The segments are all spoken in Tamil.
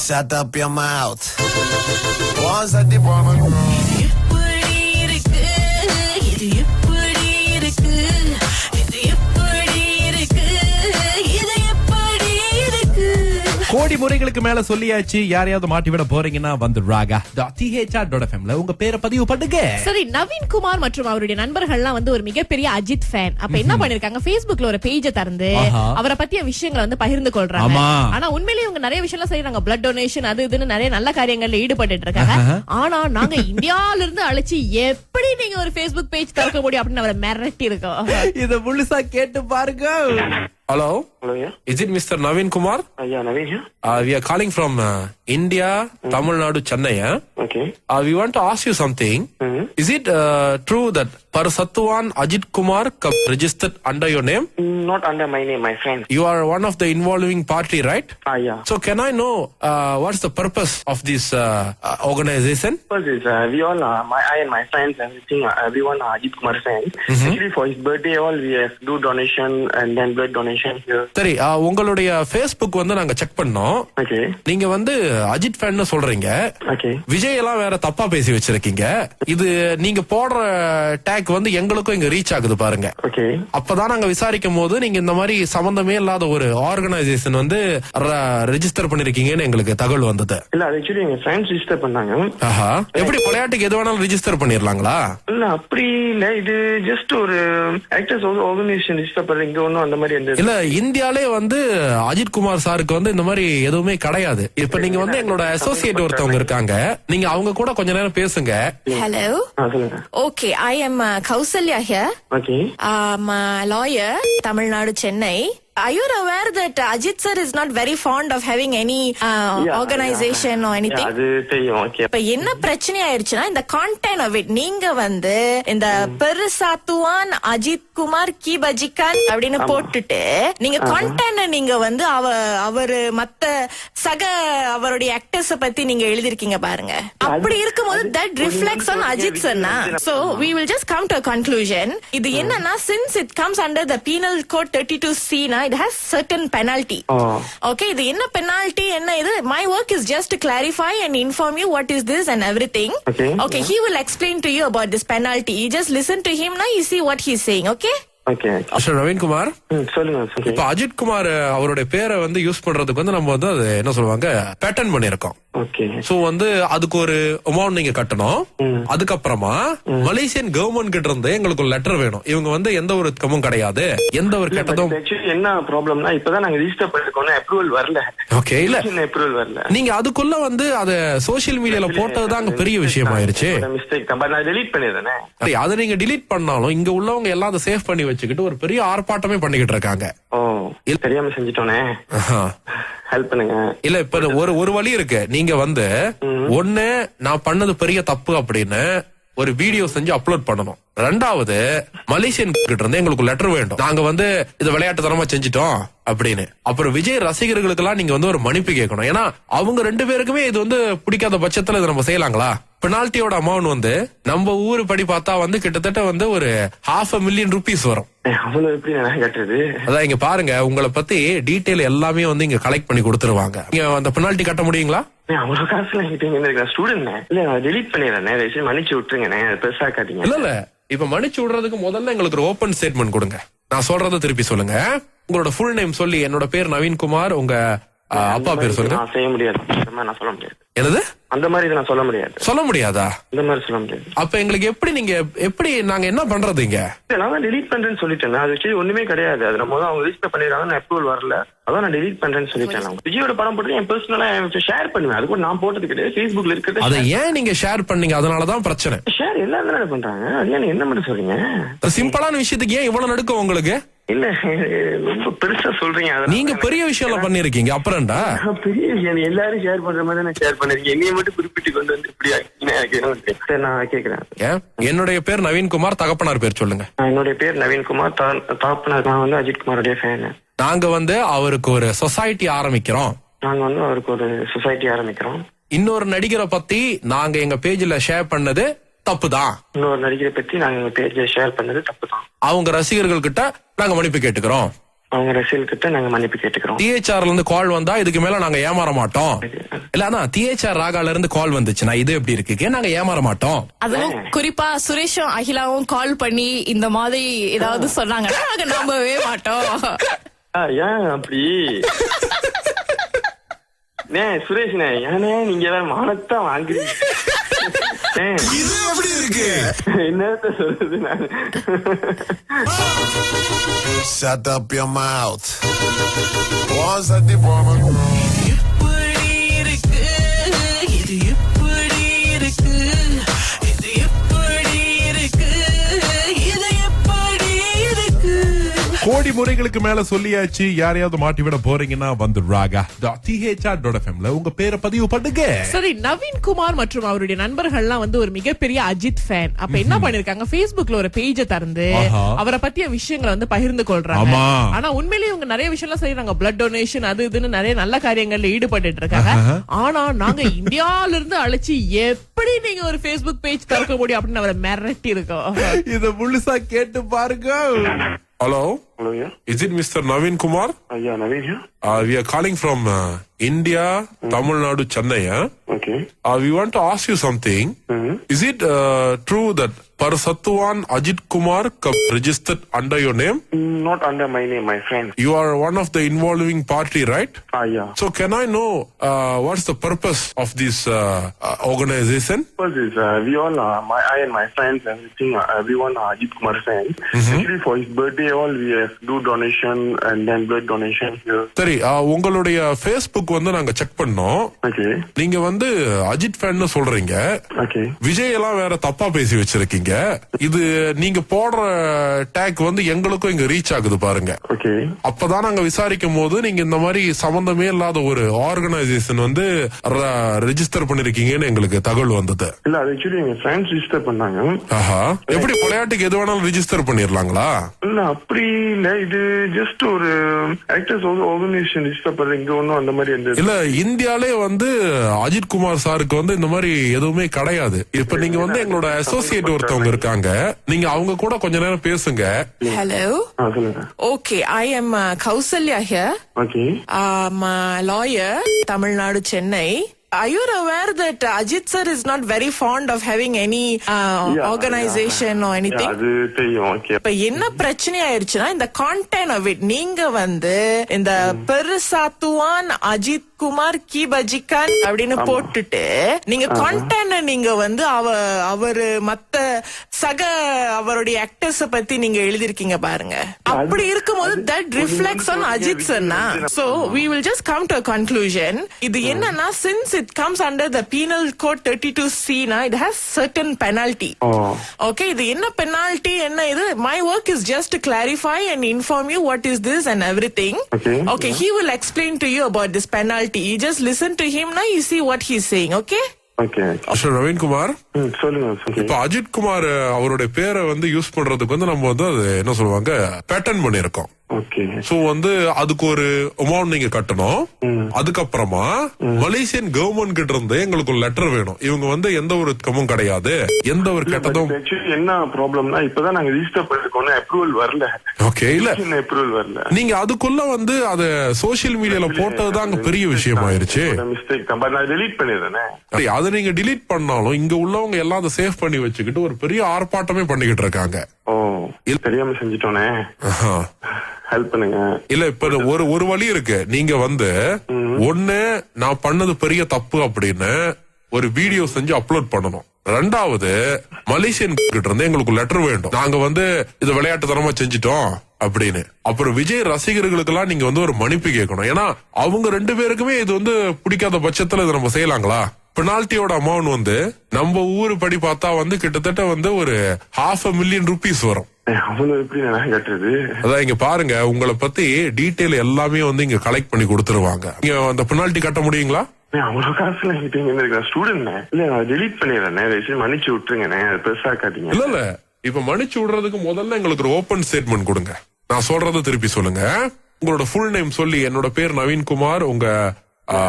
Shut up your mouth. Once at the moment. கோடி முறைகளுக்கு மேல சொல்லியாச்சு. யாரையாவது மாட்டி விட போறீங்கன்னா வந்து raga.thr.fmல உங்க பேரை பதிவு பண்ணுங்க. சரி, நவீன் குமார் மற்றும் அவருடைய நண்பர்கள்லாம் வந்து ஒரு மிகப்பெரிய அஜித் ஃபேன். அப்ப என்ன பண்ணிருக்காங்க, Facebookல ஒரு பேஜ திறந்து அவரை பத்திய விஷயங்களை வந்து பகிர்ந்து கொள்றாங்க. ஆனா உண்மையிலேயே இவங்க நிறைய விஷயம்லாம் செய்யறாங்க. பிளட் டொனேஷன் அது இதுன்னு நிறைய நல்ல காரியங்கள்ல ஈடுபட்டு இருக்காங்க. ஆனா நாங்க இந்தியால இருந்து அழைச்சி எப்படி நீங்க ஒரு Facebook பேஜ் திறக்க முடியும் அப்படின்னு அவரை மிரட்டி இருக்கோம். இத முழுசா கேட்டு பாருங்க. Hello. Hello, yeah. Is it Mr. Naveen Kumar? Yeah, Naveen here. We are calling from India, Tamil Nadu, Chennai. Okay. We want to ask you something. Is it true that Parasattuvan Ajit Kumar registered under your name? Not under my name, my friend. You are one of the involving party, right? Yeah. So can I know what's the purpose of this organization? First is we all, I and my friends, everything, everyone are Ajit Kumar fans. Actually, for his birthday, all we have do donation and then blood donation here. சரி, உங்களுடைய Facebook வந்து நாங்க செக் பண்ணோம். Okay. நீங்க வந்து அஜித் ஃபேன் சொல்றீங்க. Okay. விஜய் எல்லாம் வேற தப்பா பேசி வச்சிருக்கீங்க. இது நீங்க போடுற டேக் வந்து எங்களுக்கும் இங்க ரீச் ஆகுது பாருங்க. Okay. அப்பதான் நாங்க விசாரிக்கும் போது நீங்க இந்த மாதிரி சம்பந்தமே இல்லாத ஒரு ஆர்கனைசேஷன் வந்து ரெஜிஸ்டர் பண்ணிருக்கீங்கன்னு எங்களுக்கு தகவல் வந்தது. இல்ல, அது ஆக்சுவலி எங்க ஃப்ரெண்ட்ஸ் ரிஜிஸ்டர் பண்ணாங்க. ஆஹா, எப்படி விளையாட்டுக்கு எது வேணாலும் ரிஜிஸ்டர் பண்ணிரலாங்களா? இல்ல, அப்படி இல்ல, இது ஜஸ்ட் ஒரு ஆக்டர்ஸ் ஆர்கனைசேஷன் ரிஜிஸ்டர் பண்ற, இங்க ஒண்ணும் அந்த மாதிரி எந்த இல்ல. இந்தியாலே வந்து அஜித் குமார் சாருக்கு வந்து இந்த மாதிரி எதுவுமே கிடையாது. இப்ப நீங்க வந்து எங்களோட அசோசியேட் ஒருத்தவங்க இருக்காங்க, நீங்க அவங்க கூட கொஞ்ச நேரம் பேசுங்க. Hello. சொல்லுங்க. Okay, I am Kausalya here. Okay. I'm a lawyer, Tamil Nadu, Chennai. Are you aware that Ajit sir is not very fond of having any organization or anything? அது தெரியும். Okay. இப்ப என்ன பிரச்சனை ஆயிருச்சுன்னா, இந்த content of it நீங்க வந்து இந்த பெருசாத்துவான் அஜித் குமார் கி பஜிகான் அப்படின்னு போட்டுட்டு நீங்க content நீங்க வந்து அவரு மத்த சக அவருடைய ஆக்டர்ஸ் பத்தி நீங்க எழுதிருக்கீங்க பாருங்க. அப்படி இருக்கும்போது that reflects on Ajit sir na. So we will just come to a conclusion. இது என்னன்னா, since it comes under the penal code 32C na, it has certain penalty. Okay, இது என்ன penalty, என்ன இது? My work is just to clarify and inform you what is this and everything. Okay, he will explain to you about this penalty. You just listen to him now, you see what he's saying. Okay. Okay. Mister Naveen Kumar, சொல்லுங்க. இப்ப அஜித் குமார் அவருடைய பேரை வந்து யூஸ் பண்றதுக்கு வந்து நம்ம வந்து அது என்ன சொல்லுவாங்க, பேட்டர்ன் பண்ணிருக்கோம். Okay. சோ வந்து அதுக்கு ஒரு அமௌண்ட் நீங்க கட்டணும். அதுக்கப்புறமா மலேசியன் கவர்மெண்ட் கிட்ட இருந்து எங்களுக்கு ஒரு லெட்டர் வேணும். இவங்க வந்து எந்த ஒரு கமும் கிடையாது, எந்த ஒரு கட்டதும். ஆக்சுவலி என்ன ப்ராப்ளம்னா, இப்பதான் நாங்க ரிஜிஸ்டர் பண்ணிருக்கோம், அப்ரூவல் வரல. ஓகே. இல்ல, அப்ரூவல் வரல. நீங்க அதுக்குள்ள வந்து அத சோசியல் மீடியால போட்டதுதான் அங்க பெரிய விஷயம் ஆயிருச்சு. மிஸ்டேக் தான், நான் டெலீட் பண்ணிடுறேன். சரி, அதை நீங்க டிலீட் பண்ணாலும் இங்க உள்ளவங்க எல்லாம் அதை சேவ் பண்ணி வச்சுக்கிட்டு ஒரு பெரிய ஆர்ப்பாட்டமே பண்ணிக்கிட்டு இருக்காங்க. ஓ, தெரியாம செஞ்சிட்டோனே, ஹெல்ப் பண்ணுங்க. இல்ல, இப்ப ஒரு வழி இருக்கு. நீங்க வந்து ஒண்ணு, நான் பண்ணது பெரிய தப்பு அப்படின்னு ஒரு வீடியோ செஞ்சு அப்லோட் பண்ணணும். ரெண்டாவது, மலேசியன் கிட்ட இருந்து எங்களுக்கு லெட்டர் வேண்டும், நாங்க வந்து இத விளையாட்டு தரமா செஞ்சிட்டோம் அப்படின்னு. அப்புறம் விஜய் ரசிகர்களுக்கு எல்லாம் நீங்க வந்து ஒரு மன்னிப்பு கேட்கணும். ஏன்னா அவங்க ரெண்டு பேருக்குமே இது வந்து பிடிக்காத பட்சத்துல இதை நம்ம செய்யலாங்களா? பெனால்ட்டியோட அமௌண்ட் வந்து நம்ம ஊரு படி பார்த்தா வந்து கிட்டத்தட்ட வந்து ஒரு $500,000 வரும். அவ்வளவு எப்படி நான் கட்டுறது? அதான் இங்க பாருங்க, உங்களை பத்தி டீடைல் எல்லாமே வந்து இங்க கலெக்ட் பண்ணி கொடுத்துருவாங்க. நீங்க அந்த பெனால்ட்டி கட்ட முடியுங்களா? அவ்வளவு காசுல என்கிட்ட ஸ்டூடெண்ட் இல்ல, நான் டெலீட் பண்ணிடுறேன், மன்னிச்சு விட்டுருங்க, பெருசா காட்டீங்க. இல்ல, இப்ப மன்னிச்சு விடுறதுக்கு முதல்ல எங்களுக்கு ஒரு ஓபன் ஸ்டேட்மெண்ட் கொடுங்க. நான் சொல்றத திருப்பி சொல்லுங்க. உங்களோட ஃபுல் நேம் சொல்லி, என்னோட பேர் நவீன் குமார், உங்க அப்பா பேர் சொல்லுங்க. நான் செய்ய முடியாது, நான் சொல்ல முடியாது. என்னது? அந்த மாதிரி நான் சொல்ல முடியாது. சொல்ல முடியாதா? இந்த மாதிரி சொல்ல முடியாது. அப்ப எங்களுக்கு எப்படி நாங்க என்ன பண்றதுங்க? நான் டெலீட் பண்றேன்னு சொல்லிட்டேன். அது வச்சு ஒண்ணுமே கிடையாது. அது நம்ம அவங்க ரிஜிஸ்டர் பண்ணிடுறாங்க, அப்ரூவல் வரல, அதான் நான் டெலீட் பண்றேன்னு சொல்லிட்டேன். விஜயோட படம் போட்டு என் பர்சனலா ஷேர் பண்ணுவேன். அது கூட நான் போட்டது கிடையாது, Facebookல இருக்கிறது. அதை ஏன் நீங்க ஷேர் பண்ணீங்க? அதனாலதான் பிரச்சனை. ஷேர் எல்லாரும் தானே பண்றாங்க, அது ஏன் என்ன மட்டும் சொல்றீங்க? சிம்பிளான விஷயத்துக்கு ஏன் இவ்வளவு நடுக்கம் உங்களுக்கு? இல்ல, ரொம்ப பெருசா சொல்றீங்க. நீங்க பெரிய விஷயம் பண்ணிருக்கீங்க. அப்புறம்டா பெரிய விஷயம் எல்லாரும் ஷேர் பண்ற மாதிரி தானே ஷேர் பண்ணிருக்கீங்க. என்னைய மட்டும் குறிப்பிட்டு கொண்டு வந்து இப்படி நான் கேக்குறேன். என்னுடைய பேர் நவீன் குமார், தகப்பனார் பேர் சொல்லுங்க. என்னுடைய பேர் நவீன் குமார், தகப்பனார் நான் வந்து அஜித் குமாரோட ஃபேன். நாங்க வந்து அவருக்கு ஒரு சொசைட்டி ஆரம்பிக்கிறோம். இன்னொரு நடிகரை பத்தி நாங்க எங்க பேஜ்ல ஷேர் பண்ணது தப்புதான். இன்னொரு நடிகரை பத்தி நாங்க எங்க பேஜ்ல ஷேர் பண்ணது தப்புதான். அவங்க ரசிகர்கள் கிட்ட நாங்க மன்னிப்பு கேட்டுக்கிறோம். அவங்க ரசிகர்கள் கிட்ட நாங்க மன்னிப்பு கேட்டுக்கிறோம். டிஹெச்ஆர்ல இருந்து கால் வந்தா இதுக்கு மேல நாங்க ஏமாற மாட்டோம். இல்ல அதான் டிஹெச்ஆர் ராகால இருந்து கால் வந்துச்சுன்னா இது எப்படி இருக்கு, நாங்க ஏமாற மாட்டோம். அதுவும் குறிப்பா சுரேஷும் அகிலாவும் கால் பண்ணி இந்த மாதிரி ஏதாவது சொன்னாங்கன்னா நாங்க நம்பவே மாட்டோம். ஏன் அப்படி சுரேஷ்ண்ணே, ஏனே நீங்க வேற மானத்தான் வாங்குறீங்க. இது எப்படி இருக்கு? என்னத்த சொல்றது நான்? Shut up your mouth. Was a diplomat. எப்படி இருக்கு இது, எப்படி இருக்கு இது, எப்படி இருக்கு இது, எப்படி இருக்கு. கோடி முறைகளுக்கு மேல சொல்லியாச்சு. யாரையாவது மாட்டி விட போறீங்கன்னா வந்து raga.thr.fmல உங்க பேரை பதிவு பண்ணுங்க. சரி, நவீன் குமார் மற்றும் அவருடைய நண்பர்கள்லாம் வந்து ஒரு மிகப்பெரிய அஜித் ஃபேன். அப்ப என்ன பண்ணிருக்காங்க, Facebookல ஒரு பேஜ திறந்து அவரை பத்திய விஷயங்களை வந்து பகிர்ந்து கொள்றாங்க. ஆனா உண்மையிலேயே இவங்க நிறைய விஷயம்லாம் செய்யறாங்க. பிளட் டொனேஷன் அது இதுன்னு நிறைய நல்ல காரியங்கள்ல ஈடுபட்டு இருக்காங்க. ஆனா நாங்க இந்தியால இருந்து அழைச்சி எப்படி நீங்க ஒரு Facebook பேஜ் திறக்க முடியும் அப்படின்னு அவரை மிரட்டி இருக்கோம். இத முழுசா கேட்டு பாருங்க. Hello? Hello, yeah. Is it Mr. Naveen Kumar? Yeah, Naveen here. We are calling from India, Tamil Nadu, Chennai. Okay. We want to ask you something. Is it true that Parasattuvan Ajit Kumar registered under your name? Not under my name, my friend. You are one of the involving party, right? Yeah. So can I know what's the purpose of this organization? First is we all, I and my friends, everything, everyone are Ajit Kumar fans. Actually, for his birthday, all we have do donation and then blood donation here. சரி, உங்களுடைய Facebook வந்து நாங்க செக் பண்ணோம். Okay. நீங்க வந்து அஜித் ஃபேன் சொல்றீங்க. Okay. விஜய் எல்லாம் வேற தப்பா பேசி வச்சிருக்கீங்க. இது நீங்க போடுற டேக் வந்து எங்களுக்கும் இங்க ரீச் ஆகுது பாருங்க. Okay. அப்பதான் நாங்க விசாரிக்கும் போது நீங்க இந்த மாதிரி சம்பந்தமே இல்லாத ஒரு ஆர்கனைசேஷன் வந்து ரெஜிஸ்டர் பண்ணிருக்கீங்கன்னு எங்களுக்கு தகவல் வந்தது. இல்ல, அது ஆக்சுவலி எங்க ஃப்ரெண்ட்ஸ் ரிஜிஸ்டர் பண்ணாங்க. ஆஹா, எப்படி விளையாட்டுக்கு எது வேணாலும் ரிஜிஸ்டர் பண்ணிடலாங்களா? இல்ல, அப்படி இல்ல, இது ஜஸ்ட் ஒரு ஆக்டர்ஸ் ஆர்கனைசேஷன் ரிஜிஸ்டர் பண்ற, இங்க ஒன்னும் அந்த மாதிரி எந்த இல்ல. இந்தியாலே வந்து அஜித் குமார் சாருக்கு வந்து இந்த மாதிரி எதுவுமே கிடையாது. இப்ப நீங்க வந்து எங்களோட அசோசியேட் ஒருத்தவங்க இருக்காங்க, நீங்க அவங்க கூட கொஞ்ச நேரம் பேசுங்க. Hello. சொல்லுங்க. Okay, I am Kausalya here. Okay. I'm a lawyer, Tamil Nadu, Chennai. Are you aware that Ajit sir is not very fond of having any organization or anything? அது தெரியும். Okay. இப்ப என்ன பிரச்சனை ஆயிருச்சுன்னா, இந்த கான்டென்ட் ஆஃப் இட் நீங்க வந்து இந்த பெருசாத்துவான் அஜித் குமார் கி பஜிகான் அப்படின்னு போட்டுட்டு நீங்க கான்டென்ட் நீங்க வந்து அவரு மத்த சக அவருடைய ஆக்டர்ஸ் பத்தி நீங்க எழுதிருக்கீங்க பாருங்க. அப்படி இருக்கும்போது that reflects on Ajith sirனா. So we will just come to a conclusion. இது என்னன்னா, since it comes under the penal code 32C na, it has certain penalty. Okay, இது என்ன penalty என்ன இது? My work is just to clarify and inform you what is this and everything. Okay, he will explain to you about this penalty. You just listen to him now, you see what he's saying. Okay. Okay. Mister Naveen Kumar, சொல்லுங்க. இப்ப அஜித் குமார் அவருடைய பேரை வந்து யூஸ் பண்றதுக்கு வந்து நம்ம வந்து அது என்ன சொல்லுவாங்க, பேட்டர்ன் பண்ணிருக்கோம். Okay. சோ வந்து அதுக்கு ஒரு அமௌண்ட் நீங்க கட்டணும். அதுக்கப்புறமா மலேசியன் கவர்மெண்ட் கிட்ட இருந்து எங்களுக்கு ஒரு லெட்டர் வேணும். இவங்க வந்து எந்த ஒரு கமும் கிடையாது, எந்த ஒரு கெட்டதும். என்ன ப்ராப்ளம்னா, இப்பதான் நாங்க ரிஜிஸ்டர் பண்ணிருக்கோம், அப்ரூவல் வரல. ஓகே, இல்ல அப்ரூவல் வரல. நீங்க அதுக்குள்ள வந்து அத சோசியல் மீடியால போட்டதுதான் அங்க பெரிய விஷயம் ஆயிருச்சு. மிஸ்டேக் தான், நான் டெலீட் பண்ணிடுறேன். அதை நீங்க டெலீட் பண்ணாலும் இங்க உள்ளவங்க எல்லாம் அதை சேவ் பண்ணி வச்சுக்கிட்டு ஒரு பெரிய ஆர்ப்பாட்டமே பண்ணிக்கிட்டு இருக்காங்க. ஓ, தெரியாம செஞ்சிட்டோனே, ஹெல்ப் பண்ணுங்க. இல்ல, இப்ப ஒரு வழி இருக்கு. நீங்க வந்து ஒண்ணு, நான் பண்ணது பெரிய தப்பு அப்படின்னு ஒரு வீடியோ செஞ்சு அப்லோட் பண்ணணும். ரெண்டாவது, மலேசியன் கிட்ட இருந்து எங்களுக்கு லெட்டர் வேண்டும், நாங்க வந்து இது விளையாட்டுத்தனமா செஞ்சிட்டோம் அப்படின்னு. அப்புறம் விஜய் ரசிகர்களுக்கு எல்லாம் நீங்க வந்து ஒரு மன்னிப்பு கேட்கணும். ஏன்னா அவங்க ரெண்டு பேருக்குமே இது வந்து பிடிக்காத பட்சத்துல இதை நம்ம செய்யலாங்களா? பெனால்ட்டியோட அமௌண்ட் வந்து நம்ம ஊரு படி பார்த்தா வந்து கிட்டத்தட்ட வந்து ஒரு $500,000 rupees வரும். அவ்வளவு எப்படி நான் கட்டுறது? அதான் இங்க பாருங்க, உங்களை பத்தி டீடைல் எல்லாமே வந்து இங்க கலெக்ட் பண்ணி கொடுத்துருவாங்க. நீங்க அந்த பெனால்ட்டி கட்ட முடியுங்களா? அவ்வளவு காசு ஸ்டூடெண்ட் இல்ல, நான் டெலீட் பண்ணிடுறேன், மன்னிச்சு விட்டுருங்க, பெருசாக்காதீங்க. இல்ல, இப்ப மன்னிச்சு விடுறதுக்கு முதல்ல எங்களுக்கு ஒரு ஓபன் ஸ்டேட்மெண்ட் கொடுங்க. நான் சொல்றத திருப்பி சொல்லுங்க. உங்களோட ஃபுல் நேம் சொல்லி, என்னோட பேர் நவீன் குமார், உங்க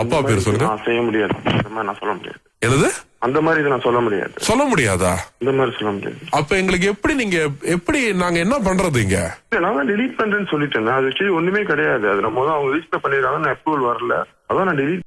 அப்பா பேர் சொல்லுங்க. செய்ய முடியாது, நான் சொல்ல முடியாது. என்னது? அந்த மாதிரி இதை நான் சொல்ல முடியாது. சொல்ல முடியாதா? இந்த மாதிரி சொல்ல முடியாது. அப்ப எங்களுக்கு எப்படி நாங்க என்ன பண்றது இங்க? நான் தான் delete பண்றேன்னு சொல்லிட்டேன். அது ஒண்ணுமே கிடையாது. அது நம்ம அவங்க ரிஜிஸ்டர் பண்ணிடுறாங்க, அப்ரூவல் வரல, அதான் நான் delete